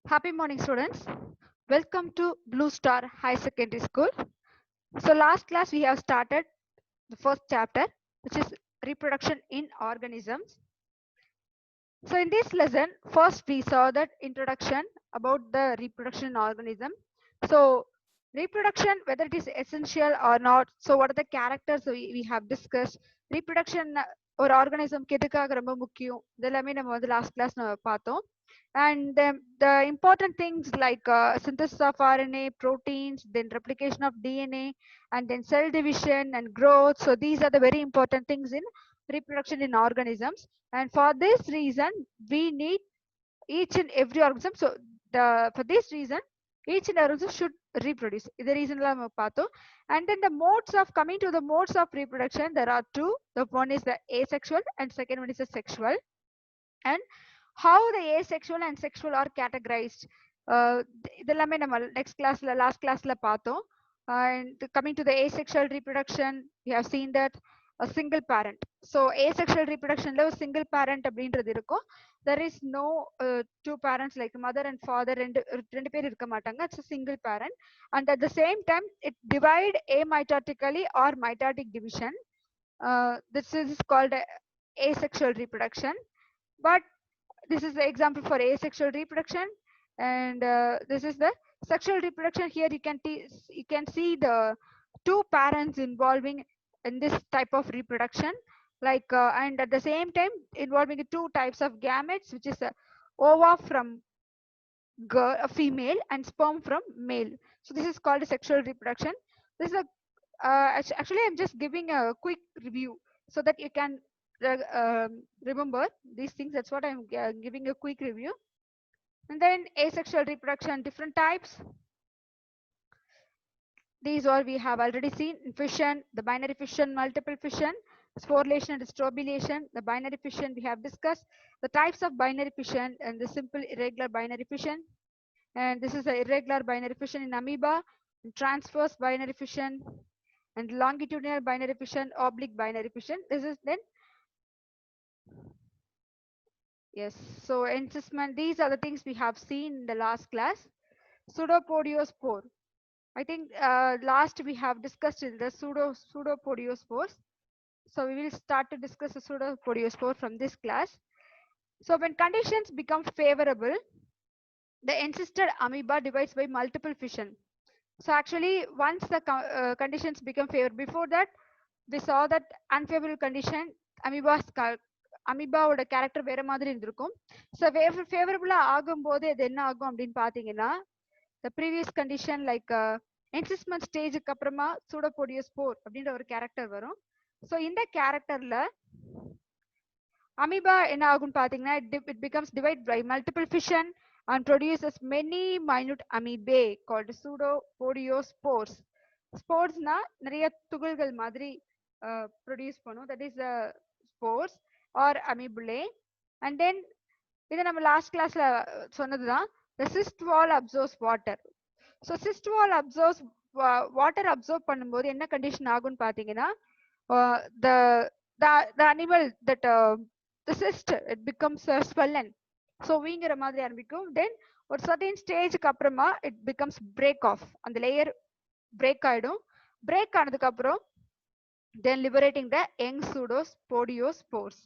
Happy morning, students. Welcome to Blue Star High Secondary School. So, last class we have started the first chapter, which is reproduction in organisms. So, in this lesson, first we saw that introduction about the reproduction in organism. So, reproduction, whether it is essential or not. So, what are the characters we have discussed? Reproduction ஒரு ஆர்கானிசம்க்கு எதுக்காக ரொம்ப முக்கியம் இதெல்லாமே நம்ம வந்து last class நம்ம பார்த்தோம். And the important things like synthesis of RNA, proteins, then replication of DNA, and then cell division and growth. So these are the very important things in reproduction in organisms. And for this reason, we need each and every organism. So for this reason, each and every organism should reproduce. The reason நம்ம பார்த்தோம். And then the modes of coming to the modes of reproduction, there are two. The one is the asexual and second one is the sexual. And how the asexual and sexual are categorized. இதெல்லாமே நம்ம next classல last classல பார்த்தோம். And coming to the asexual reproduction, we have seen that a single parent. So asexual reproductionல ஒரு single parent அப்படின்றது இருக்கும். There is no two parents like mother and father ரெண்டு பேர் இருக்க மாட்டாங்க. It's a single parent. And at the same time, it divide amitotically or mitotic division. This is called asexual reproduction. But this is the example for asexual reproduction, and this is the sexual reproduction. Here you can see the two parents involving in this type of reproduction, like and at the same time involving two types of gametes, which is ova from girl, a female, and sperm from male. So this is called a sexual reproduction. This is a actually I'm just giving a quick review so that you can remember these things. That's what I'm giving a quick review. And then asexual reproduction, different types. These all we have already seen in fission, the binary fission, multiple fission, sporulation and strobulation. The binary fission we have discussed, the types of binary fission and the simple irregular binary fission. And this is the irregular binary fission in amoeba, transverse binary fission, and longitudinal binary fission, oblique binary fission. This is then, yes, so encystment, these are the things we have seen in the last class. Pseudopodiospore. I think last we have discussed in the pseudopodiospores. So we will start to discuss the pseudopodiospore from this class. So when conditions become favorable, the encysted amoeba divides by multiple fission. So actually, once the conditions become favorable, before that, we saw that unfavorable condition, அமீபாவோட character வேற மாதிரி இருந்திருக்கும். So ஃபேவரபுளா ஆகும்போது இது என்ன ஆகும் அப்படின்னு பாத்தீங்கன்னா, the previous condition like encystment ஸ்டேஜுக்கு அப்புறமா சூடோபோடியோஸ்போர் அப்படின்ற ஒரு கேரக்டர் வரும். ஸோ இந்த கேரக்டர்ல அமீபா என்ன ஆகும்னு பாத்தீங்கன்னா, it becomes divided by multiple fission and produces many minute amoebae called pseudopodiospores. ஸ்போர்ஸ்னா நிறைய துகள்கள் மாதிரி ப்ரொடியூஸ் பண்ணும், that is the spores or amoebulae. And then இதை நம்ம லாஸ்ட் கிளாஸ்ல சொன்னதுதான், the cyst wall absorbs water. So cyst wall absorbs water absorb பண்ணும்போது என்ன கண்டிஷன் ஆகும்னு பாத்தீங்கன்னா, the animal that the cyst, it becomes swollen. So வீங்கிற மாதிரி ஆரம்பிக்கும். Then ஒரு certain ஸ்டேஜுக்கு அப்புறமா it becomes break off, அந்த லேயர் பிரேக் ஆயிடும். பிரேக் ஆனதுக்கு அப்புறம் then liberating the young pseudopodiospores,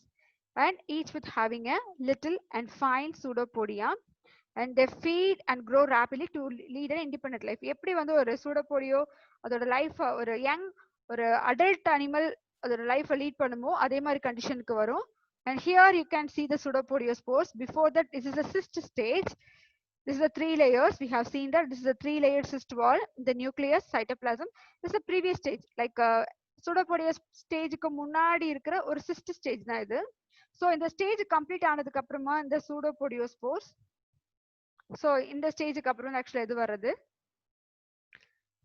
and each with having a little and fine pseudopodia, and they feed and grow rapidly to lead an independent life. எப்படி வந்து ஒரு சூடோபோடியோ அதோட life ஒரு young ஒரு அடல்ட் அனிமல் அதோட லைஃப் லீட் பண்ணுமோ அதே மாதிரி கண்டிஷனுக்கு வரும். And here you can see the pseudopodiospores. Before that, this is a cyst stage. This is the three layers. We have seen that this is a three-layered cyst wall, the nucleus, cytoplasm. This is the previous stage, like pseudopodios ஸ்டேஜுக்கு முன்னாடி இருக்கிற ஒரு cyst stage தான் இது. So இந்த stage complete ஆனதுக்கு அப்புறமா இந்த சூடோபோடியோஸ்போர்ஸ், ஸோ இந்த ஸ்டேஜுக்கு அப்புறம் ஆக்சுவலா எது வர்றது,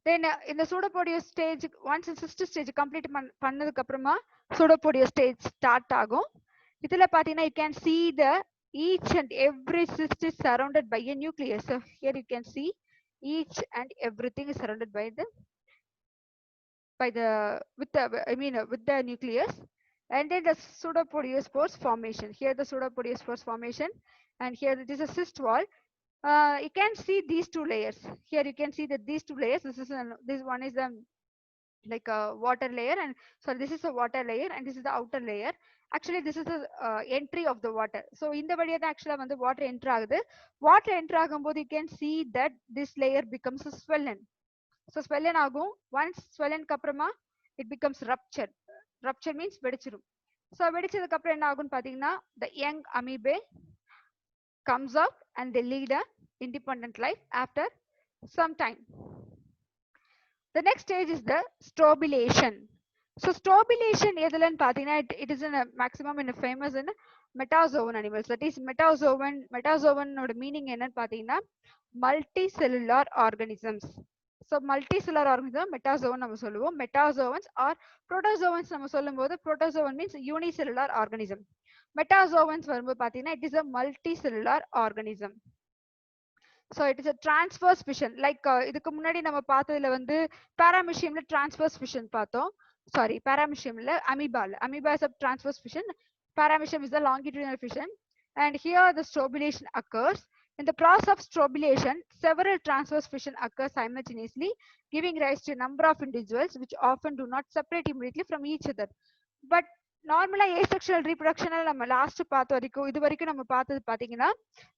தென் இந்த pseudopodia stage once cyst stage complete பண்ணதுக்கு அப்புறமா சூடோபோடியோ ஸ்டேஜ் ஸ்டார்ட் ஆகும். இதுல பாத்தீங்கன்னா you can see the each and every cyst is surrounded by a nucleus. So here you can see each and everything is surrounded by the with the nucleus. And then the pseudopodiospores formation. Here the pseudopodiospores formation, and here it is a cyst wall. you can see these two layers. Here you can see that these two layers, this one is the like a water layer, and so this is a water layer and this is the outer layer. Actually this is the entry of the water. So in the valiya actually when the water enter agudhu, water enter agumbodhu you can see that this layer becomes swollen. So swollen agum. Once swollen kaprama it becomes rupture. Rupture means vedichirum. So vedichadukku apra enna agum pathina, the young amoeba comes out and they lead a independent life after some time. The next stage is the strobulation. So strobulation it is in a maximum in a famous in metazoan animals. That is metazoan meaning enna pathina multicellular organisms. So multicellular organism metazoan நம்ம சொல்லுவோம். Metazoans or protozoans நம்ம சொல்லும்போது protozoan means unicellular organism. Metazoans வரும்போது பாத்தீங்கன்னா it is a multicellular organism. So it is a transverse fission. Like இதுக்கு முன்னாடி நம்ம பார்த்ததுல வந்து parameciumல transverse fission பார்த்தோம். Sorry, parameciumல amoeba is a transverse fission. Paramecium is the longitudinal fission. And here the strobulation occurs. In the process of strobulation, several transverse fission occur simultaneously, giving rise to a number of individuals which often do not separate immediately from each other. But நார்மலா asexual ரீப்ரொடக்ஷன்ல நம்ம last பார்த்த வரைக்கும் இது வரைக்கும் நம்ம பார்த்தது பாத்தீங்கன்னா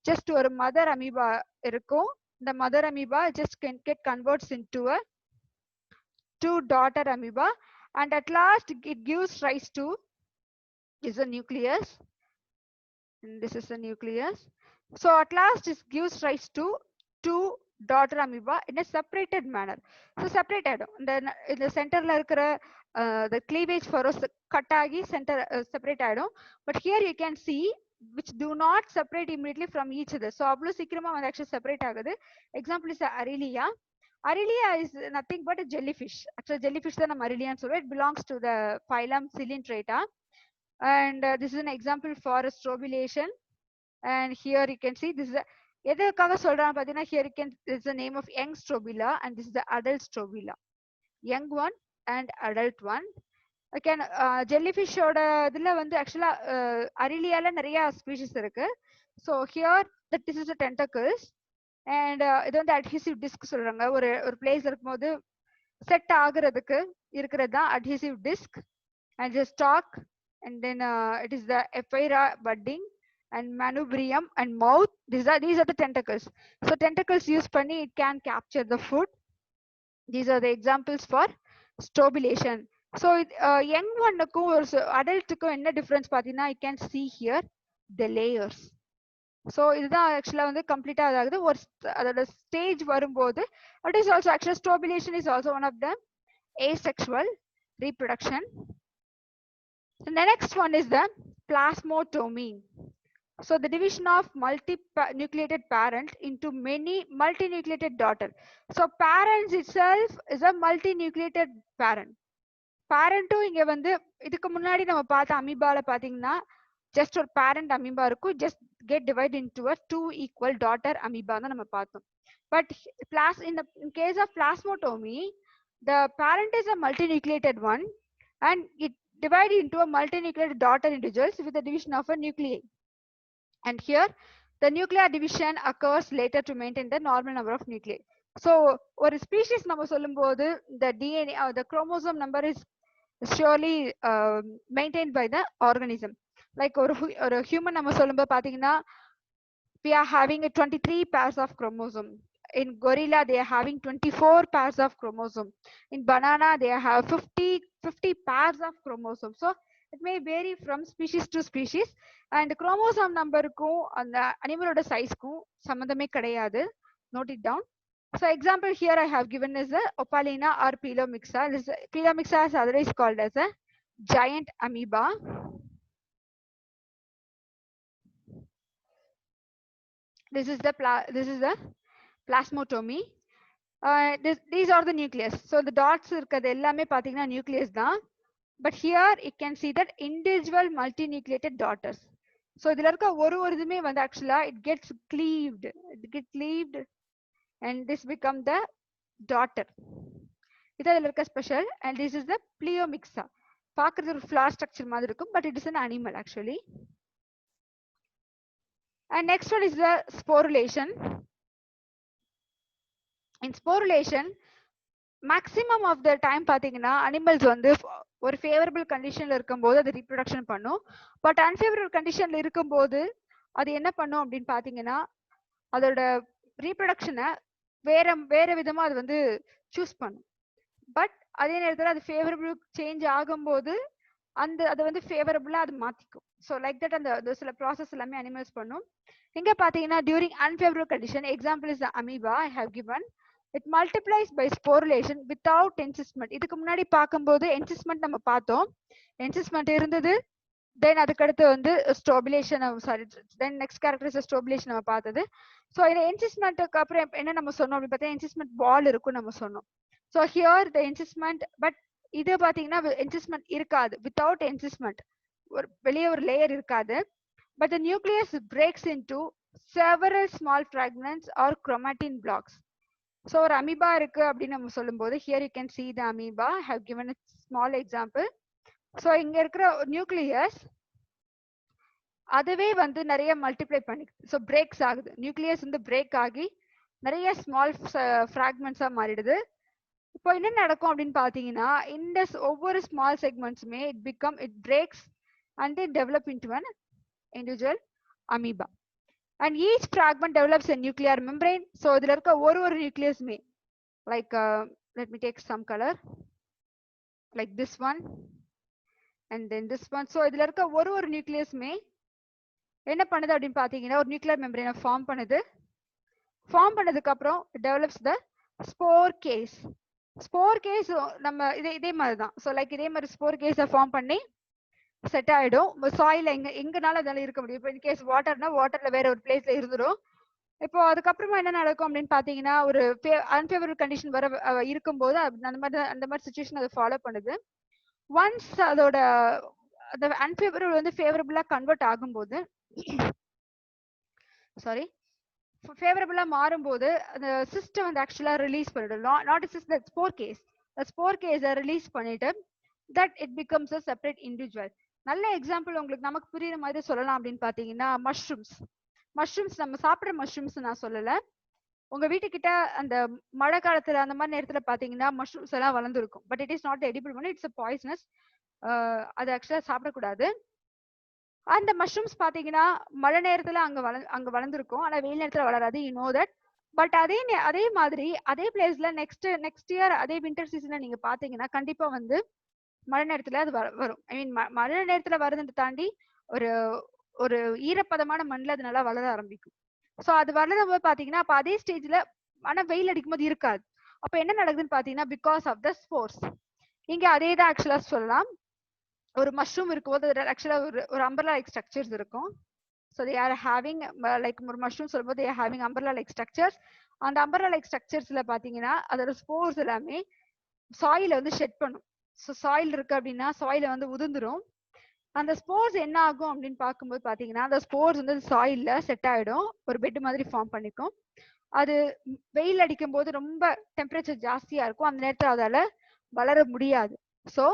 just ஒரு மதர் அமீபா இருக்கும். இந்த mother amoeba just can get converts into a two daughter amoeba, and at last it gives rise to is a nucleus, and this is the nucleus. So at last it gives rise to two daughter amoeba in a separated manner. So separate ஆயிடும். இந்த சென்டர்ல இருக்கிற the cleavage furrows cut ஆகி center separate ஆயிடும். But here you can see which do not separate immediately from each other. So அவ்வளவு சீக்கிரமா வந்து actually separate ஆகுது. Example is Arelia. Arelia is nothing but a jellyfish. Actually jellyfish தான் நம்ம Arelia சொல்லுவோம். It belongs to the phylum Coelenterata. And this is an example for a strobulation. And here you can see this is எதுக்காக சொல்றாங்க பாத்தீங்கன்னா here you can this is the name of young strobila and this is the adult strobila. Young one and adult one. Again jellyfish ஓட இதுல வந்து ஆக்சுவலா அரிலியால நிறைய species இருக்கு. So here that this is the tentacles and இது வந்து adhesive disc சொல்றாங்க. ஒரு பிளேஸ்ல இருக்கும்போது செட் ஆகுறதுக்கு இருக்கிறது தான் adhesive disc and the stalk, and then it is the ephyra budding and manubrium and mouth. These are the tentacles. So tentacles used panni it can capture the food. These are the examples for strobulation. So young one க்கும் adult க்கும் என்ன difference பாத்தீங்கன்னா you can see here the layers. So இதுதான் ஆக்சுவலா வந்து கம்ப்ளீட்டா ஆகுது. ஒரு அதோட ஸ்டேஜ் வரும்போது it is also actually strobulation is also one of the asexual reproduction. The next one is the plasmotomy. So the division of multi-nucleated parent into many multinucleated daughter. So parents itself is a multinucleated parent. Parentum இங்க வந்து இதுக்கு முன்னாடி நம்ம பார்த்த அமீபால பாத்தீங்கன்னா just ஒரு parent amoeba இருக்கும், just get divided into a two equal daughter amoeba தான் நம்ம பார்த்தோம். But in case of plasmotomy, the parent is a multinucleated one and it divided into a multinucleated daughter individuals with the division of a nuclei. And here the nuclear division occurs later to maintain the normal number of nuclei. So ஒரு species நம்ம சொல்லும்போது the DNA or the chromosome number is surely maintained by the organism. Like ஒரு human நம்ம சொல்லும்போது பாத்தீங்கன்னா we are having a 23 pairs of chromosome. In gorilla they are having 24 pairs of chromosome. In banana they have 50 pairs of chromosome. So it may vary from species to species, and chromosome numberக்கும் அந்த அனிமலோட சைஸ்க்கும் சம்பந்தமே கிடையாது. Note it down. So example here I have given is the Opalina or Pelomyxa. Pelomyxa is otherwise called as a giant amoeba. This is the plasmotomy. These are the nucleus. So the dots இருக்கிறது எல்லாமே பாத்தீங்கன்னா nucleus தான். But here you can see that individual multinucleated daughters. So இதுல இருக்க ஒரு இதுமே வந்து actually it gets cleaved. It gets cleaved and this become the daughter. இது இதுல இருக்க special, and this is the Pleomyxa. பார்க்கிறது ஒரு flower structure மாதிரி இருக்கும், but it is an animal actually. And next one is the sporulation. in sporulation maximum of the time பாத்தீங்கன்னா animals வந்து ஒரு ஃபேவரபிள் கண்டிஷன்ல இருக்கும்போது அது ரீப்ரொடக்ஷன் பண்ணும். பட் அன்ஃபேவரபிள் கண்டிஷன்ல இருக்கும்போது அது என்ன பண்ணும் அப்படின்னு பாத்தீங்கன்னா அதோட ரீப்ரொடக்ஷனை வேற வேற விதமா அது வந்து சூஸ் பண்ணும். பட் அதே நேரத்துல அது ஃபேவரபிள் சேஞ்ச் ஆகும்போது அதை வந்து ஃபேவரபிளா அது மாத்திக்கும். ஸோ லைக் தட் அந்த சில ப்ராசஸ் எல்லாமே அனிமல்ஸ் பண்ணும். இங்க பாத்தீங்கன்னா during unfavourable condition example is amoeba I have given. It multiplies by sporulation without encystment. இதுக்கு முன்னாடி பார்க்கும்போது என்சிஸ்மெண்ட் நம்ம பார்த்தோம், என்சிஸ்மெண்ட் இருந்தது. தென் அதுக்கடுத்து வந்து strobilation, sorry, then next character is strobilation நம்ம பார்த்தது. ஸோ இந்த என்சிஸ்மெண்ட்டுக்கு அப்புறம் என்ன நம்ம சொன்னோம் அப்படின்னு பார்த்தா என்சிஸ்மெண்ட் பால் இருக்கும் நம்ம சொன்னோம். So here the encystment, but இது பாத்தீங்கன்னா என்சிஸ்மெண்ட் இருக்காது. வித்தவுட் என்சிஸ்மெண்ட் ஒரு வெளியே ஒரு லேயர் இருக்காது. But the nucleus breaks into several small fragments or chromatin blocks. So ஒரு அமீபா இருக்கு அப்படின்னு நம்ம சொல்லும்போது here you can see the amoeba. I have given a small example. So இங்க இருக்கிற நியூக்ளியஸ் அதுவே வந்து நிறைய மல்டிப்ளை பண்ணிக்குது. ஸோ பிரேக்ஸ் ஆகுது, நியூக்ளியஸ் வந்து பிரேக் ஆகி நிறைய ஸ்மால் ஃப்ராக்மெண்ட்ஸா மாறிடுது. இப்போ என்ன நடக்கும் அப்படின்னு பாத்தீங்கன்னா இந்த ஒவ்வொரு ஸ்மால் செக்மெண்ட்ஸுமே it breaks and it develop into an individual amoeba. And each fragment develops a nuclear membrane. So இதுல இருக்க ஒரு நியூக்ளியஸ்மே like let me take some color like this one and then this one. So இதுல இருக்க ஒரு நியூக்ளியஸ்மே என்ன பண்ணுது அப்படின்னு பாத்தீங்கன்னா ஒரு நியூக்ளியர் மெம்பரேனை ஃபார்ம் பண்ணுது. ஃபார்ம் பண்ணதுக்கு அப்புறம் டெவலப்ஸ் த ஸ்போர் கேஸ். ஸ்போர் கேஸ் நம்ம இதே மாதிரி தான். ஸோ லைக் இதே மாதிரி ஸ்போர் கேஸை ஃபார்ம் பண்ணி செட் ஆயிடும். சாயில எங்கனால அதனால இருக்க முடியும். இப்போ இன்கேஸ் வாட்டர்னா வாட்டர்ல வேற ஒரு பிளேஸ்ல இருந்துடும். இப்போ அதுக்கப்புறமா என்ன நடக்கும் அப்படின்னு பாத்தீங்கன்னா ஒரு அன்ஃபேவரபிள் கண்டிஷன் வர இருக்கும்போது அந்த மாதிரி சுச்சுவேஷன் அதை ஃபாலோ பண்ணுது. ஒன்ஸ் அதோட அந்த அன்ஃபேவரபிள் வந்து ஃபேவரபிளா கன்வெர்ட் ஆகும்போது சாரி ஃபேவரபிளா மாறும்போது அந்த சிஸ்டம் வந்து ஆக்சுவலா ரிலீஸ் பண்ணிடும். Not cyst the spore case. Spore கேஸை ரிலீஸ் பண்ணிட்டு that it becomes a separate individual. நல்ல எக்ஸாம்பிள் உங்களுக்கு நமக்கு புரியுற மாதிரி சொல்லலாம் அப்படின்னு பாத்தீங்கன்னா மஷ்ரூம்ஸ் நம்ம சாப்பிடுற மஷ்ரூம்ஸ் நான் சொல்லல. உங்க வீட்டுக்கிட்ட அந்த மழை காலத்துல அந்த மாதிரி நேரத்துல பாத்தீங்கன்னா மஷ்ரூம்ஸ் எல்லாம் வளர்ந்துருக்கும். But it is not edible one, it's poisonous. அது ஆக்சுவலா சாப்பிடக்கூடாது. அந்த மஷ்ரூம்ஸ் பாத்தீங்கன்னா மழை நேரத்துல அங்க வளர்ந்துருக்கும், ஆனா வெயில் நேரத்துல வளராது. You know that. பட் அதே மாதிரி அதே பிளேஸ்ல நெக்ஸ்ட் இயர் அதே வின்டர் சீசன்ல நீங்க பாத்தீங்கன்னா கண்டிப்பா வந்து மழை நேரத்துல அது வரும். ஐ மீன் மழை நேரத்துல வருதுன்னு தாண்டி ஒரு ஒரு ஈரப்பதமான மண்ணில் அது நல்லா வளர ஆரம்பிக்கும். ஸோ அது வளரும் போது பாத்தீங்கன்னா அப்ப அதே ஸ்டேஜ்ல ஆனா வெயில் அடிக்கும் போது இருக்காது. அப்ப என்ன நடக்குதுன்னு பாத்தீங்கன்னா பிகாஸ் ஆஃப் த ஸ்போர்ஸ். இங்க அதே தான் ஆக்சுவலா சொல்லலாம். ஒரு மஷ்ரூம் இருக்கும்போது ஆக்சுவலா ஒரு அம்பர்லா லைக் ஸ்ட்ரக்சர்ஸ் இருக்கும். So they are having like ஒரு மஷ்ரூம் சொல்லும்போது they are having umbrella like structures. அந்த அம்பர்லா லைக் ஸ்ட்ரக்சர்ஸ்ல பாத்தீங்கன்னா அதோட ஸ்போர்ஸ் எல்லாமே சாயில வந்து ஷெட் பண்ணும். ஸோ சாயில் இருக்கு அப்படின்னா சாயில வந்து உதிர்ந்துரும். அந்த ஸ்போர்ஸ் என்ன ஆகும் அப்படின்னு பார்க்கும்போது பாத்தீங்கன்னா அந்த ஸ்போர்ஸ் வந்து சாயில்ல செட் ஆயிடும், ஒரு பெட் மாதிரி ஃபார்ம் பண்ணிக்கும். அது வெயில் அடிக்கும் போது ரொம்ப டெம்பரேச்சர் ஜாஸ்தியா இருக்கும், அந்த நேரத்தில் அதால வளர முடியாது. ஸோ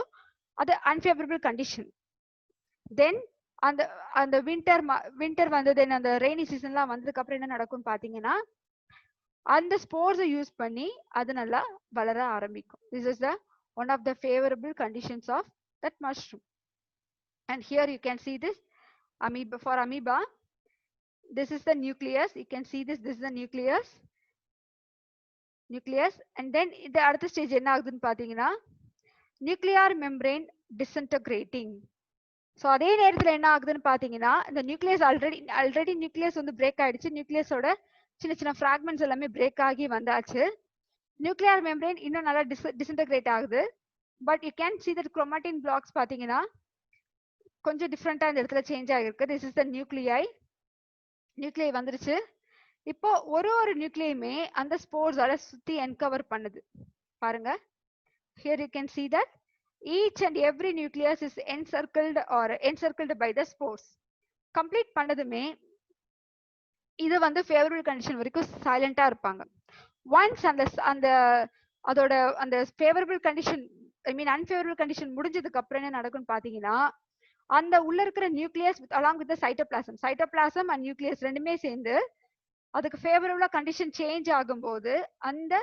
அது அன்ஃபேவரபிள் கண்டிஷன். தென் அந்த அந்த வின்டர் வந்து தென் அந்த ரெய்னி சீசன்லாம் வந்ததுக்கு அப்புறம் என்ன நடக்கும்னு பாத்தீங்கன்னா அந்த ஸ்போர்ஸை யூஸ் பண்ணி அது நல்லா வளர ஆரம்பிக்கும். This is the one of the favorable conditions of that mushroom. And here you can see this amoeba. For amoeba, this is the nucleus. You can see this is the nucleus. And then the அடுத்த stage என்ன ஆகுதுன்னு பாத்தீங்கன்னா nuclear membrane டிஸ்இன்டகிரேட்டிங். So அதே நேரத்தில் என்ன ஆகுதுன்னு பாத்தீங்கன்னா இந்த நியூக்ளியஸ் ஆல்ரெடி நியூக்ளியஸ் வந்து பிரேக் ஆயிடுச்சு. நியூக்ளியஸோட சின்ன ஃபிராக்மெண்ட்ஸ் எல்லாமே பிரேக் ஆகி வந்தாச்சு. நியூக்ளியர் மெம்பரேன் இன்னும் நல்லா டிஸ்இன்டகிரேட் ஆகுது. But you can see that chromatin blocks பாத்தீங்கன்னா கொஞ்சம் டிஃப்ரெண்டா இந்த இடத்துல சேஞ்ச் ஆகிருக்கு. திஸ் இஸ் த நியூக்ளியை வந்துருச்சு. இப்போ ஒரு நியூக்ளியுமே அந்த ஸ்போர்ஸால சுத்தி என்கவர் பண்ணுது பாருங்க. here you can see that each and every nucleus is encircled by the spores. Complete பண்ணதுமே இது வந்து ஃபேவரபிள் கண்டிஷன் வரைக்கும் சைலண்டா இருப்பாங்க. ஒன்ஸ் அந்த அதோட அந்த ஃபேவரபிள் கண்டிஷன் ஐ மீன் அன்ஃபேவரபிள் கண்டிஷன் முடிஞ்சதுக்கு அப்புறம் என்ன நடக்கும்னு பாத்தீங்கன்னா அந்த உள்ள இருக்கிற nucleus along with cytoplasm and nucleus ரெண்டுமே சேர்ந்து அதுக்கு ஃபேவரபிளா கண்டிஷன் சேஞ்ச் ஆகும்போது அந்த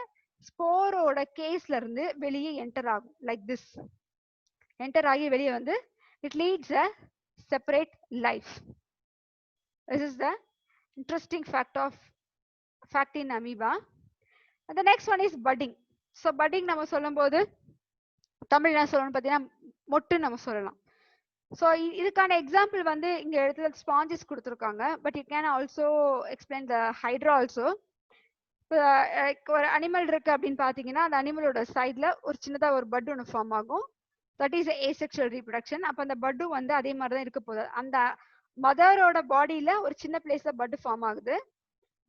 ஸ்போரோட கேஸ்ல இருந்து வெளியே என்டர் ஆகும் லைக் திஸ். என்டர் ஆகி வெளியே வந்து it leads a separate life. This is the interesting fact in amoeba. And the next one is budding. So budding நம்ம சொல்லும்போது தமிழ் என்ன சொல்லணும் பார்த்தீங்கன்னா மொட்டு நம்ம சொல்லலாம். ஸோ இதுக்கான எக்ஸாம்பிள் வந்து இங்க இடத்துல ஸ்பாஞ்சஸ் கொடுத்துருக்காங்க. But you can also explain the hydra also. ஒரு அனிமல் இருக்கு அப்படின்னு பாத்தீங்கன்னா அந்த அனிமலோட சைட்ல ஒரு சின்னதா ஒரு பட் ஒன்று ஃபார்ம் ஆகும். That is asexual reproduction. அப்ப அந்த பட்டு வந்து அதே மாதிரி தான் இருக்க போகுது. அந்த மதரோட பாடியில ஒரு சின்ன பிளேஸ்ல பட் ஃபார்ம் ஆகுது.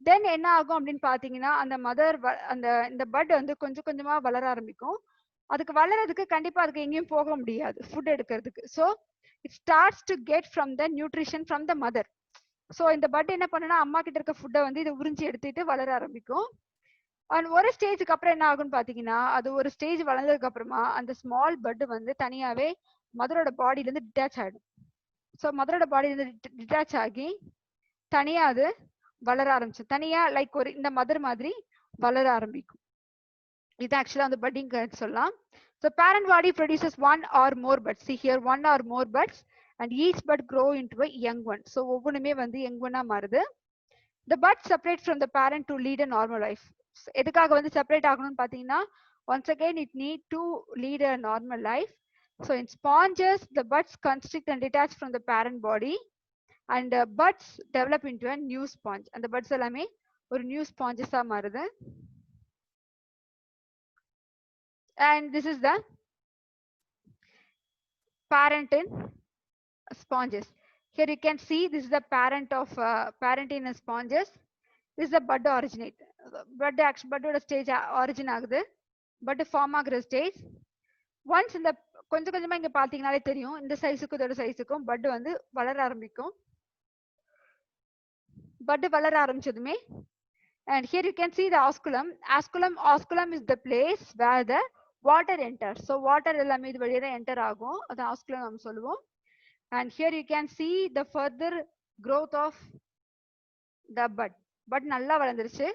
தென் என்ன ஆகும் அப்படின்னு பாத்தீங்கன்னா அந்த மதர் இந்த பட் வந்து கொஞ்சம் கொஞ்சமா வளர ஆரம்பிக்கும். அதுக்கு வளர்றதுக்கு கண்டிப்பா அதுக்கு எங்கேயும் போக முடியாது ஃபுட் எடுக்கிறதுக்கு. So it starts to get from the nutrition from the mother. So இந்த பட் என்ன பண்ணுன்னா அம்மா கிட்ட இருக்க ஃபுட்டை வந்து இதை உறிஞ்சி எடுத்துட்டு வளர ஆரம்பிக்கும். அண்ட் ஒரு ஸ்டேஜுக்கு அப்புறம் என்ன ஆகும்னு பாத்தீங்கன்னா அது ஒரு ஸ்டேஜ் வளர்ந்ததுக்கு அப்புறமா அந்த ஸ்மால் பட் வந்து தனியாவே மதரோட பாடியில இருந்து டிட்டாச் ஆயிடும். ஸோ மதரோட பாடியில இருந்து டிட்டாச் ஆகி தனியா அது வளர ஆரம்பிச்சு தனியா லைக் ஒரு இந்த மதர் மாதிரி வளர ஆரம்பிக்கும். இது ஆக்சுவலா அந்த பட்டிங் சொல்லலாம். So parent body produces one or more buds. See here, one or more buds, and each bud grow into a young one. So ஒவ்வொன்றுமே வந்து young one-ஆ மாறுது. The buds separate from the parent to lead a normal life. எதுக்காக வந்து separate ஆகணும்னு பாத்தீங்கன்னா once again it need to lead a normal life. So in sponges the buds constrict and detach from the parent body and the buds develop into a new sponge. And the buds எல்லாமே ஒரு new sponges-ஆ மாறுது. And this is the parent in sponges. Here you can see this is the parent in sponges. This is the bud originate. Bud stage origin ஆகுது. Bud form ஆகுற stage. Once இந்த கொஞ்சம் கொஞ்சமா இங்க பாத்தீங்கன்னாலே தெரியும் இந்த சைஸுக்கும் இதோட சைஸுக்கும் பட் வந்து வளர ஆரம்பிக்கும். பட் வளர ஆரம்பிச்சதுமே and here you can see the osculum. Osculum is the place where the water enters. So water எல்லாமே இது வழியா தான் enter ஆகும். அது osculum நம்ம சொல்லுவோம். And here you can see the further growth of the bud. Bud நல்லா வளர்ந்துருச்சு.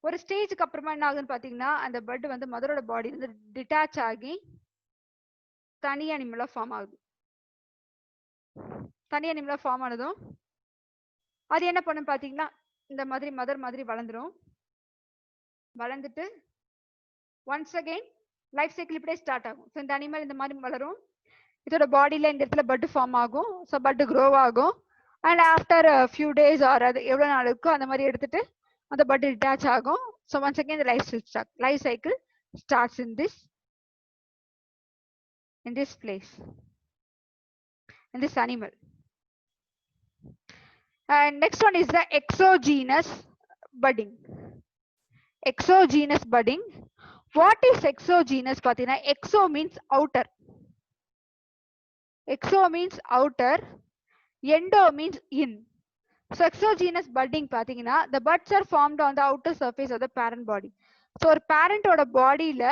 ஒரு ஸ்டேஜுக்கு அப்புறமா என்ன ஆகுதுன்னு பாத்தீங்கன்னா அந்த பட் வந்து மதரோட பாடி வந்து டிட்டாச் ஆகி தனி அனிமலா ஃபார்ம் ஆகுது. தனி அனிமலா ஃபார்ம் ஆனதும் அது என்ன பண்ணும் பாத்தீங்கன்னா இந்த மாதிரி மதர் மாதிரி வளர்ந்துரும். வளர்ந்துட்டு ஒன்ஸ் அகைன் லைஃப் சைக்கிள் இப்படியே ஸ்டார்ட் ஆகும். ஸோ இந்த அனிமல் இந்த மாதிரி வளரும். இதோட பாடியில இந்த இடத்துல பட் ஃபார்ம் ஆகும். ஸோ பட் க்ரோ ஆகும். And after few days or அது எவ்வளோ நாள் இருக்கோ அந்த மாதிரி எடுத்துட்டு அந்த பட் டிட்டாச் ஆகும். So once again life cycle starts in this place, in this animal. And next one is the exogenous budding. Exogenous budding. What is exogenous? Pathina, exo means outer. Exo means outer. Endo means in. So exogenous budding pathina, the buds are formed on the outer surface of the parent body. So ஒரு parent ஓட பாடியில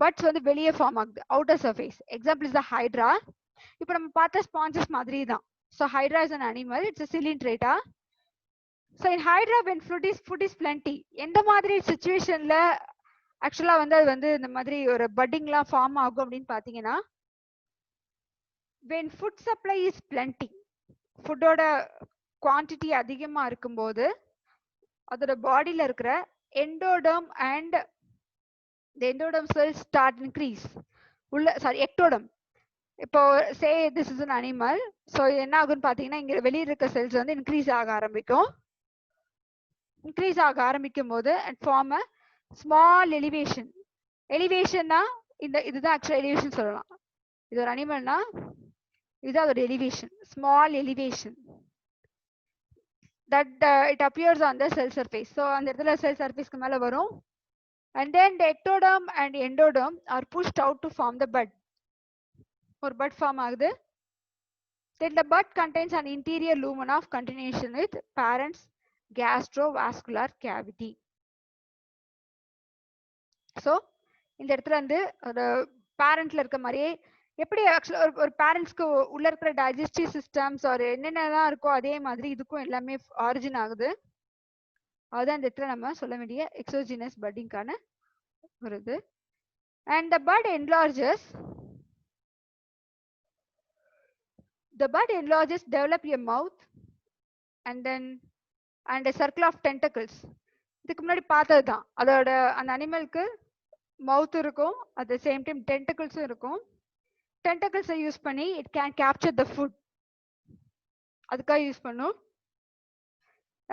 buds வந்து வெளியே form ஆகுது outer surface. Example is the hydra. இப்போ நம்ம பார்த்த sponges மாதிரி தான். So hydra is an animal. It's a coelenterata. So in hydra when food is plenty, எந்த மாதிரி situationல ஆக்சுவலா வந்து அது வந்து இந்த மாதிரி ஒரு பட்டிங்லாம் ஃபார்ம் ஆகும் அப்படின்னு பாத்தீங்கன்னா when food supply is plenty, ஃபுட்டோட குவான்டிட்டி அதிகமா இருக்கும்போது அதோட பாடியில இருக்கிற endoderm and the endoderm cells start increase. ectoderm. இப்போ say this is an animal. So என்ன ஆகும்னு பாத்தீங்கன்னா இங்க வெளியில இருக்க செல்ஸ் வந்து இன்க்ரீஸ் ஆக ஆரம்பிக்கும். இன்க்ரீஸ் ஆக ஆரம்பிக்கும் போது and form a small elevation. எலிவேஷன்னா இதுதான் ஆக்சுவலா எலிவேஷன் சொல்லலாம். இது ஒரு அனிமல்னா இதுதான் அதோட elevation. Small elevation that it appears on the cell surface. So அந்த இடத்துல செல் சர்ஃபேஸ்க்கு மேல வரும். And then the ectoderm and endoderm are pushed out to form the bud. ஒரு bud form ஆகுது. Then the bud contains an interior lumen of continuation with parent's gastrovascular cavity. So இந்த இடத்துல வந்து ஒரு பேரண்ட்ல இருக்க மாதிரியே எப்படி ஆக்சுவலா ஒரு பேரண்ட்ஸ்க்கு உள்ள இருக்கிற டைஜஸ்டிவ் சிஸ்டம்ஸ் ஒரு என்னென்னலாம் இருக்கோ அதே மாதிரி இதுக்கும் எல்லாமே ஆரிஜின் ஆகுது. அதுதான் இந்த இடத்துல நம்ம சொல்ல வேண்டிய எக்ஸோஜினஸ் பட்டிங்கான ஒரு இது. And the bud enlarges. The bud enlarges, develop a mouth and a circle of tentacles. இதுக்கு முன்னாடி பார்த்தது தான். அதோட அந்த அனிமலுக்கு மவுத் இருக்கும், at the same time டென்டக்கிள்ஸும் இருக்கும். டென்டக்கிள்ஸை யூஸ் பண்ணி it can capture the food. அதுக்காக யூஸ் பண்ணும்.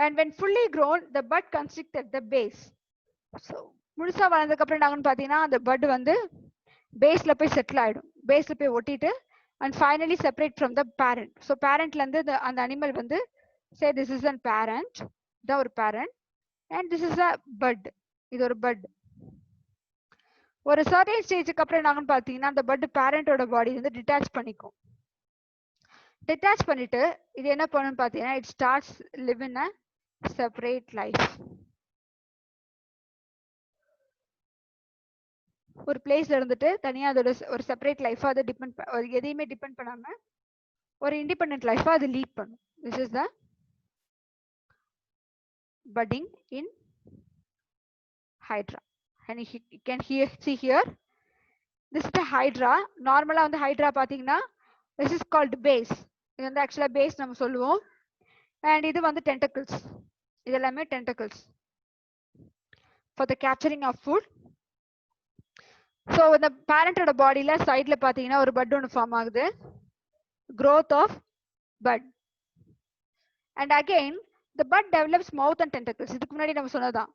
And when fully grown, the bud constricts at the base. So முழுசா வளர்ந்ததுக்கு அப்புறம் நாங்கன்னு பார்த்தீங்கன்னா அந்த பட் வந்து பேஸ்ல போய் செட்டில் ஆயிடும், பேஸ்ல போய் ஒட்டிட்டு and finally separate from the parent. So parentல இருந்து அந்த அனிமல் வந்து say this is a parent, the ஒரு parent and this is a bud, இது ஒரு bud. ஒரு certain ஸ்டேஜுக்கு அப்புறம் நாங்கன்னு பார்த்தீங்கன்னா அந்த பட் பேரண்டோட பாடி வந்து டிட்டாச் பண்ணிக்கும். டிட்டாச் பண்ணிட்டு இது என்ன பண்ணுன்னு பார்த்தீங்கன்னா it starts live in a separate life. ஒரு பிளேஸ்ல இருந்துட்டு தனியா அதோட ஒரு செப்பரேட் லைஃபா அதை எதையுமே டிபெண்ட் பண்ணாம ஒரு இண்டிபெண்டன்ட் லைஃபா அது லீட் பண்ணும். This is the budding in hydra. And you can see here, this is the hydra. நார்மலா வந்து hydra பாத்தீங்கன்னா this is called base. இது வந்து ஆக்சுவலா பேஸ் நம்ம சொல்லுவோம். And இது வந்து tentacles. இது எல்லாமே tentacles for the capturing of food. So இந்த பேரண்டோட பாடியில சைட்ல பாத்தீங்கன்னா ஒரு பட் ஒன்று ஃபார்ம் ஆகுது, growth of bud. And again the bud develops mouth and tentacles. இதுக்கு முன்னாடி நம்ம சொன்னதான்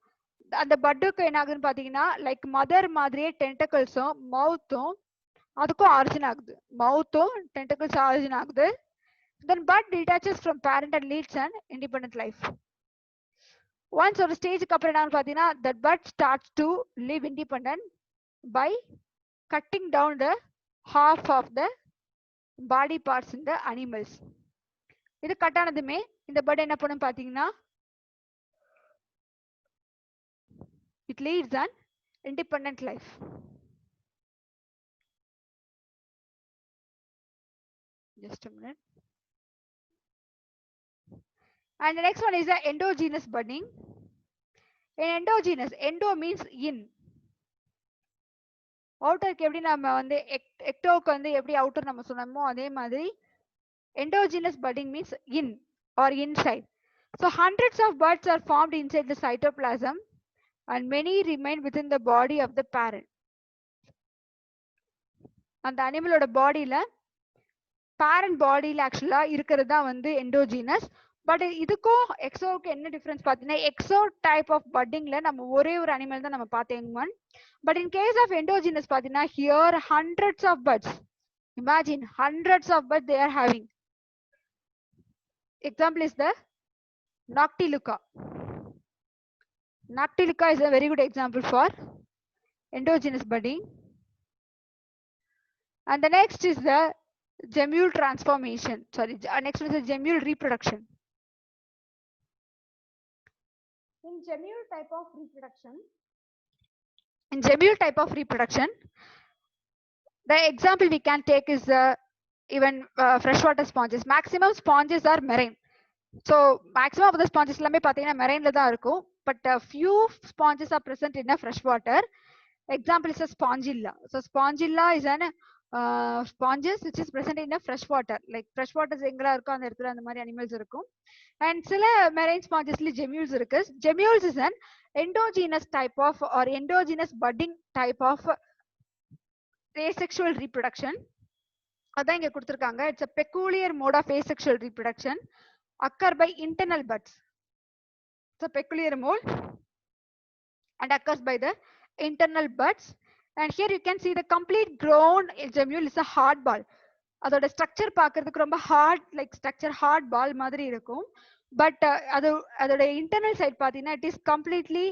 அந்த பட்டுக்கு என்ன ஆகுதுன்னு பாத்தீங்கன்னா லைக் மதர் மாதிரியே டென்டக்கிள்ஸும் மவுத்தும் அதுக்கும் ஆரிஜின் ஆகுது, மவுத்தும் டென்டக்கிள்ஸ் ஆரிஜின் ஆகுது. Then bud detaches from parent and leads an independent life. Once ஒரு ஸ்டேஜுக்கு அப்புறம் என்னன்னு பாத்தீங்கன்னா that bud starts to live independent by cutting down the half of the body parts in the animals. இது cut ஆனதுமே இந்த but என்ன பண்ணும் பாத்தீங்கன்னா it leads an independent life. Just a minute. And the next one is the endogenous budding. In endogenous, endo means in. அவுட்டருக்கு எப்படி நம்ம வந்து எக்டோக்கு வந்து எப்படி அவுட்டர் நம்ம சொன்னோமோ அதே மாதிரி endogenous budding means in or inside. So hundreds of buds are formed inside the cytoplasm and many remain within the body of the parent. அந்த அனிமலோட பாடியில பேரண்ட் பாடியில ஆக்சுவலா இருக்கிறது தான் வந்து எண்டோஜீனஸ். பட் இதுக்கும் எக்ஸோவுக்கு என்ன டிஃபரன்ஸ் பார்த்தீங்கன்னா எக்ஸோ டைப் ஆஃப் பட்டிங்ல நம்ம ஒரே ஒரு அனிமல் தான் நம்ம பார்த்தேன். But in case of endogenous பார்த்தீங்கன்னா here hundreds of buds. Imagine hundreds of buds they are having. Example is the Noctiluca. Noctiluca is a very good example for endogenous budding. And the next is the gemule transformation. Sorry, next one is the gemule reproduction. In gemule type of reproduction, the example we can take is even freshwater sponges. Maximum sponges are marine. So maximum of the sponges எல்லாமே பாத்தீங்கன்னா marine தான் இருக்கும். But few sponges are present in a freshwater. Example is a spongilla. So spongilla is an sponges which is present in a freshwater. Like freshwater எங்கெல்லாம் இருக்கோ அந்த இடத்துல அந்த மாதிரி animals இருக்கும். And சில marine spongesல gemules இருக்கு. Gemules is an endogenous type of or endogenous budding type of asexual reproduction. அதான் இங்க கொடுத்திருக்காங்க. It's a peculiar mode of asexual reproduction occur by internal buds. It's a peculiar mode and occurs by the internal buds. And here you can see the complete grown gemule is a hard ball. அதோட structure பார்க்கிறதுக்கு ரொம்ப hard like structure hard ball மாதிரி இருக்கும். But அதோட internal side பார்த்தீங்கன்னா it is completely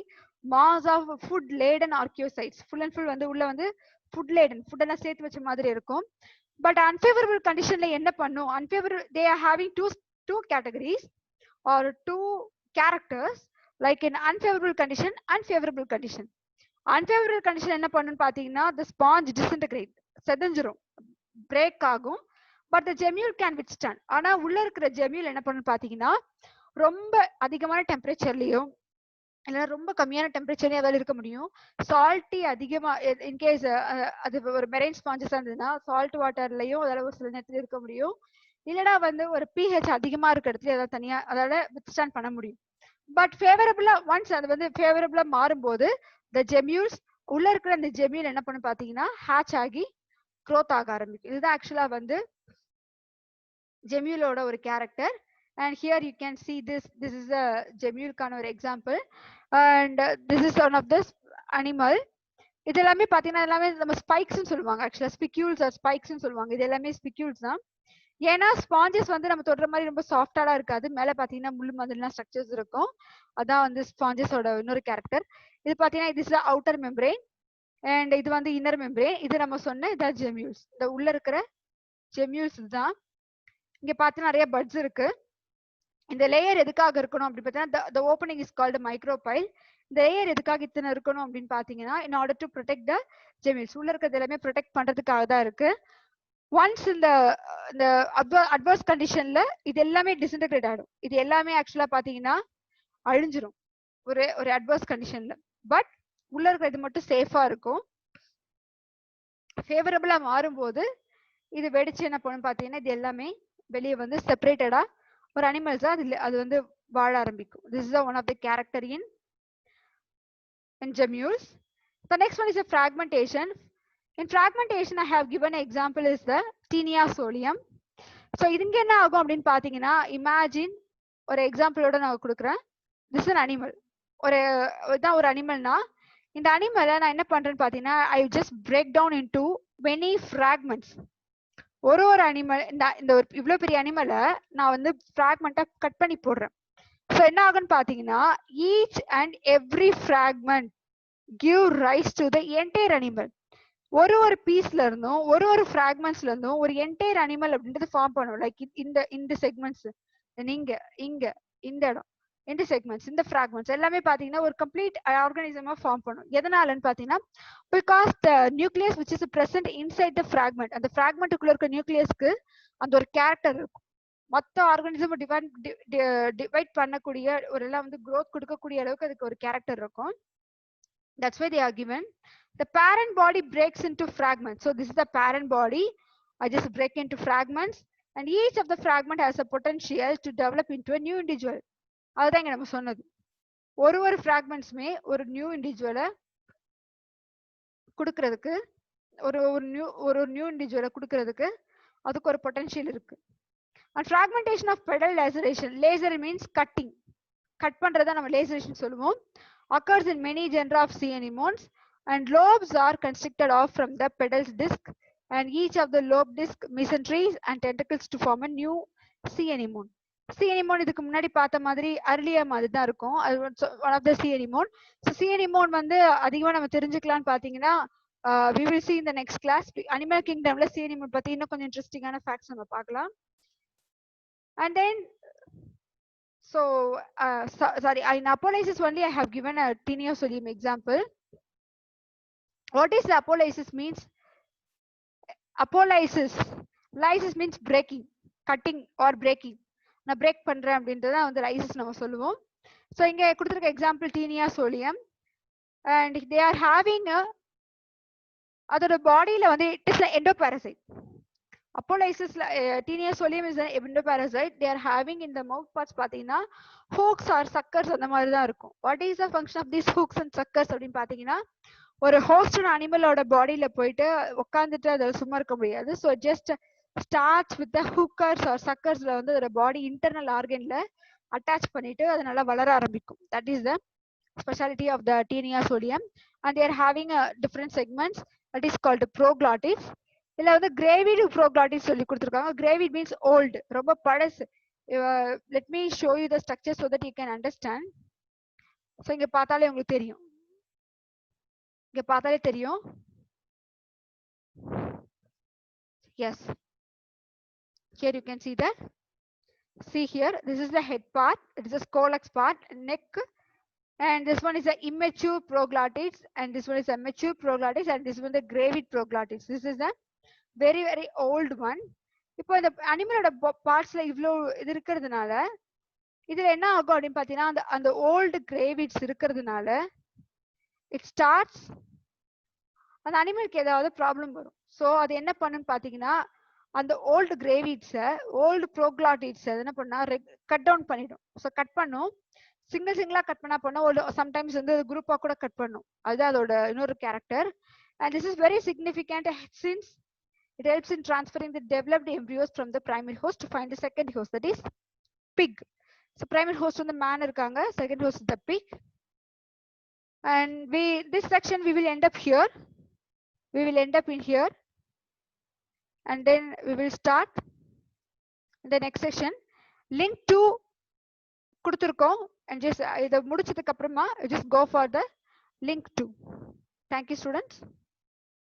mass of food laden archaeocytes. Full and full வந்து உள்ள வந்து ஃபுட் லேடன் ஃபுட் எல்லாம் சேர்த்து வச்ச மாதிரி இருக்கும். பட் அன்ஃபேவரபிள் கண்டிஷன்ல என்ன பண்ணும்? Unfavourable they are having two categories or two characters like in unfavorable condition and favorable condition. Unfavorable condition என்ன பண்ணுன்னு பாத்தீங்கன்னா the sponge disintegrate செதஞ்சிரும், பிரேக் ஆகும். But the gemule can withstand. ஆனா உள்ள இருக்கிற gemule என்ன பண்ணுன்னு பாத்தீங்கன்னா ரொம்ப அதிகமான டெம்பரேச்சர்லயும் இல்லைன்னா ரொம்ப கம்மியான டெம்பரேச்சர்லயே அதால இருக்க முடியும். சால்ட்டி அதிகமா இன்கேஸ் அது ஒரு மெரைன் ஸ்பாஞ்சஸா இருந்ததுன்னா சால்ட் வாட்டர்லயும் அதால ஒரு சில நேரத்துல இருக்க முடியும். இல்லைன்னா வந்து ஒரு pH அதிகமா இருக்க இடத்துல ஏதாவது தனியா அதால வித்ஸ்டாண்ட் பண்ண முடியும். பட் ஃபேவரபிளா ஒன்ஸ் அது வந்து ஃபேவரபிளா மாறும்போது த ஜெம்யூல்ஸ் உள்ள இருக்கிற அந்த ஜெம்யூல் என்ன பண்ணு பாத்தீங்கன்னா ஹேட்ச் ஆகி க்ரோத் ஆக ஆரம்பிக்கும். இதுதான் ஆக்சுவலா வந்து ஜெம்யூலோட ஒரு character. And here you can see this is a ஜெம்யூலுக்கான ஒரு example. And this is one of this animal. இது எல்லாமே பாத்தீங்கன்னா எல்லாமே நம்ம ஸ்பைக்ஸ்னு சொல்லுவாங்க. ஆக்சுவலா ஸ்பிக்யூல்ஸ் ஆர் ஸ்பைக்ஸ்னு சொல்லுவாங்க. இது எல்லாமே ஸ்பிக்யூல்ஸ் தான். ஏன்னா ஸ்பாஞ்சஸ் வந்து நம்ம தொடுற மாதிரி ரொம்ப சாஃப்டாலாம் இருக்காது. மேல பாத்தீங்கன்னா முள்ளு மாதிரிலாம் ஸ்ட்ரக்சர்ஸ் இருக்கும். அதான் வந்து ஸ்பாஞ்சஸோட இன்னொரு கேரக்டர். இது பாத்தீங்கன்னா இது இஸ் அவுட்டர் மெம்பரேன் அண்ட் இது வந்து இன்னர் மெம்பரேன். இது நம்ம சொன்ன இதான் ஜெம்யூல்ஸ். இந்த உள்ள இருக்கிற ஜெம்யூல்ஸ் தான். இங்க பார்த்தா நிறைய பட்ஸ் இருக்கு. இந்த லேயர் எதுக்காக இருக்கணும் அப்படி பார்த்தீங்கன்னா the opening is called micropyle. இந்த லேயர் எதுக்காக இத்தனை இருக்கணும் அப்படின்னு பாத்தீங்கன்னா in order to protect the gemmules. உள்ள இருக்கிறது எல்லாமே ப்ரொடெக்ட் பண்றதுக்காக தான் இருக்கு. ஒன்ஸ் இந்த அட்வர்ஸ் கண்டிஷன்ல இது எல்லாமே டிஸ்இன்டகிரேட் ஆயிடும். இது எல்லாமே ஆக்சுவலா பாத்தீங்கன்னா அழிஞ்சிரும் ஒரு அட்வர்ஸ் கண்டிஷன்ல. பட் உள்ள இருக்கிற இது மட்டும் சேஃபா இருக்கும். ஃபேவரபிளா மாறும்போது இது வெடிச்சு என்ன பண்ணும் பாத்தீங்கன்னா இது எல்லாமே வெளியே வந்து செப்பரேட்டடா ஒரு அனிமல்ஸ் அது வந்து வாழ ஆரம்பிக்கும். This is one of the character in gemmules. The next one is a fragmentation. In fragmentation I have given an example is the Taenia solium. So இதுங்க என்ன ஆகும் அப்படின்னு பாத்தீங்கன்னா இமேஜின் ஒரு எக்ஸாம்பிளோட நான் கொடுக்குறேன். This is an animal. இதான் ஒரு அனிமல்னா இந்த அனிமலை நான் என்ன பண்றேன்னு பாத்தீங்கன்னா I just break down into many fragments. ஒரு அனிமல் இந்த ஒரு இவ்வளவு பெரிய அனிமலை நான் வந்து ஃப்ராக்மெண்டா கட் பண்ணி போடுறேன். ஸோ என்ன ஆகுன்னு பாத்தீங்கன்னா each and every fragment give rice to the entire animal. ஒரு பீஸ்ல இருந்தும் ஒரு ஃப்ராக்மெண்ட்ஸ்ல இருந்தும் ஒரு என்டையர் அனிமல் அப்படின்றது ஃபார்ம் பண்ணும். லைக் இந்த செக்மெண்ட்ஸ் இங்க இந்த இடம் இந்த செக்மெண்ட்ஸ் இந்த ஃப்ராக்மெண்ட்ஸ் எல்லாமே பாத்தீங்கன்னா ஒரு கம்ப்ளீட் ஆர்கானிசமா ஃபார்ம் பண்ணும். எதனாலன்னு பாத்தீங்கன்னா because the nucleus which is present inside the fragment. அந்த ஃப்ராக்மெண்ட்டுக்குள்ள இருக்க நியூக்ளியஸ்க்கு அந்த ஒரு கேரக்டர் இருக்கும். மொத்த ஆர்கானிசம் டிவைட் பண்ணக்கூடிய ஒரு எல்லாம் வந்து க்ரோத் கொடுக்கக்கூடிய அளவுக்கு அதுக்கு ஒரு கேரக்டர் இருக்கும். That's why they are given. The parent body breaks into fragments. So this is the parent body. I just break into fragments and each of the fragment has a potential to develop into a new individual. அதுதான் இங்க நம்ம சொன்னது. ஒரு ஃப்ராக்மெண்ட்ஸ்மே ஒரு new இண்டிவிஜுவலை கொடுக்கறதுக்கு ஒரு new இண்டிவிஜுவலை கொடுக்கறதுக்கு அதுக்கு ஒரு பொட்டன்ஷியல் இருக்கு. And fragmentation of pedal laceration. Laser means cutting. Cut பண்றத நம்ம லேசரேஷன் சொல்லுவோம். Occurs in many genera of sea anemones and lobes are constructed off from the pedal's disc and each of the lobe disc mesenteries and tentacles to form a new sea anemone. Sea anemone இதுக்கு முன்னாடி பார்த்த மாதிரி அர்லியா மாதிரி தான் இருக்கும். அது one of the sea anemone. So sea anemone வந்து அதிகமா நம்ம தெரிஞ்சுக்கலாம்னு பாத்தீங்கன்னா we will see in the next class. Animal kingdomல sea anemone பத்தி இன்னும் கொஞ்சம் இன்ட்ரெஸ்டிங்கான ஃபேக்ட்ஸ் நம்ம பார்க்கலாம். And then so sorry, in apolysis only I have given a Taenia solium example. What is the apolysis means? Apolysis, lysis means breaking, cutting or breaking. நான் break பண்றேன் அப்படின்றத வந்து lysis நம்ம சொல்லுவோம். So இங்க கொடுத்திருக்க example Taenia solium and they are having a அதோட பாடியில வந்து it is an endoparasite. Apolysis Taenia solium is an endoparasite. They are having in the mouth parts பாத்தீங்கன்னா hooks or suckers அந்த மாதிரி தான் இருக்கும். What is the function of these hooks and suckers அப்படின்னு பாத்தீங்கன்னா ஒரு ஹோஸ்டட் அனிமலோட பாடியில போயிட்டு உட்காந்துட்டு அதில் சும்மா இருக்க முடியாது. So just starts with hookers or சக்கர்ஸ்ல வந்து அதோட பாடி இன்டர்னல் ஆர்கன்ல அட்டாச் பண்ணிட்டு அது நல்லா வளர ஆரம்பிக்கும். That is the speciality of the Taenia solium. And there having different segments that is called proglottids. இதுல வந்து கிரேவிட் ப்ரோக்ளாட்டிஸ் சொல்லி கொடுத்துருக்காங்க. கிரேவிட் மீன்ஸ் ஓல்டு, ரொம்ப பழசு. Let me show you the structure so that you can understand. So இங்க பார்த்தாலே உங்களுக்கு தெரியும். இங்க பார்த்தாலே தெரியும். Yes, here you can see that. See here, this is the head part, it is a scolex part, neck, and this one is the immature proglottids and this one is a mature proglottids and this one the gravid proglottids. This is the very old one. இப்போ இந்த அனிமலோட பார்ட்ஸ்ல இவ்ளோ இது இருக்கிறதுனால இதுல என்ன ஆகும் அப்படின்னு பாத்தீங்கன்னா அந்த ஓல்டு கிரேவிட்ஸ் இருக்கிறதுனால இட் ஸ்டார்ட்ஸ் அந்த அனிமலுக்கு ஏதாவது ப்ராப்ளம் வரும். ஸோ அது என்ன பண்ணுன்னு பாத்தீங்கன்னா அந்த ஓல்டு கிரேவிட்ஸை ஓல்டு ப்ரோக்ளாட்டிட்ஸ் என்ன பண்ணா கட் டவுன் பண்ணிடும். ஸோ கட் பண்ணும், சிங்கிளா கட் பண்ணா பண்ண சம்டைம்ஸ் வந்து குரூப்பா கூட கட் பண்ணும். அதுதான் அதோட இன்னொரு character. And this is very significant since it helps in transferring the developed embryos from the primary host to find the second host, that is pig. So primary host வந்து man இருக்காங்க, second host is the pig. And this section we will end up here. We will end up in here. And then we will start the next section. Link to கொடுத்திருக்கோம். And just இதை முடிச்சதுக்கு அப்புறமா just go for the link 2. Thank you students.